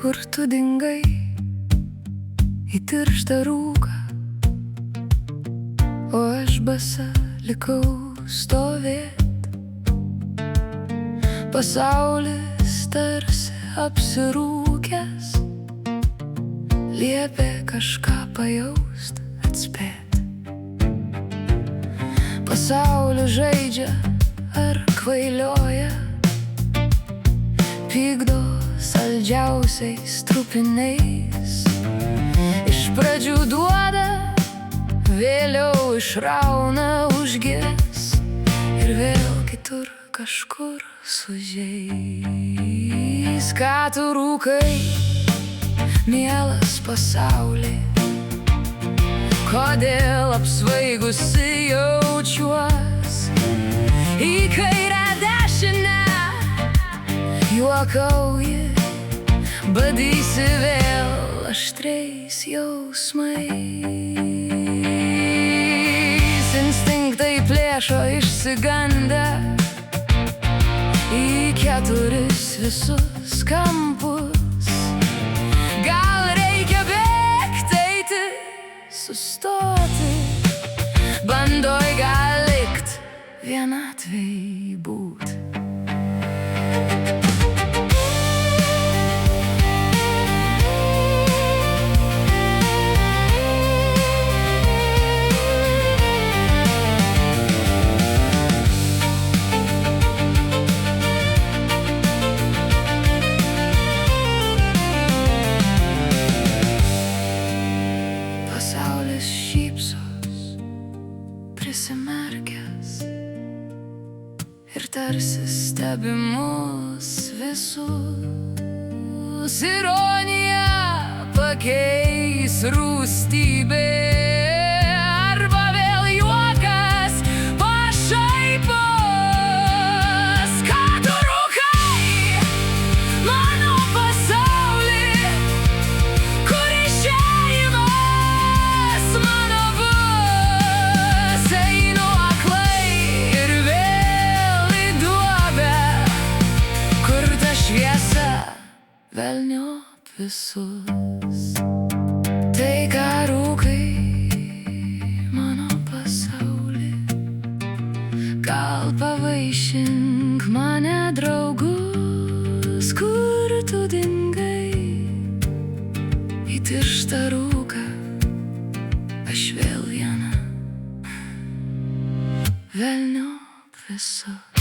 kur tu dingai į tirštą rūką, o aš basa likau stovėt. Pasaulis tarsi apsirūkęs liepė kažką pajaust, atspėt. Pasaulis žaidžia ar kvailioja, pykdo saldžiausiais trupiniais. Iš pradžių duoda, vėliau išrauna, užgės ir vėl kitur kažkur sužeis. Ką tu rūkai, mielas pasauli? Kodėl apsvaigusi jaučiuos? Į kairę dešinę juokauji, badysi vėl aštriais jausmais. Instinktai plėšo išsigandę į keturis visus kampus. Gal reikia bėgti, eiti, sustoti, bandoj gal likt, vienatvėj būt. Pasaulis šypsos prisimerkęs ir tarsi stebi mus visus. Ironija pakeis rūstybė arba vėl juokas pašaipos. Ką tu rūkai, mano pasauli, kur išėjimas mano bus? Einu aklai ir vėl į duobę, kur ta šviesa velniop visus. Tai ką rūkai, mano pasauli, gal pavaišink mane draugus, kur tu dingai į tirštą rūką, aš vėl viena velniop visus.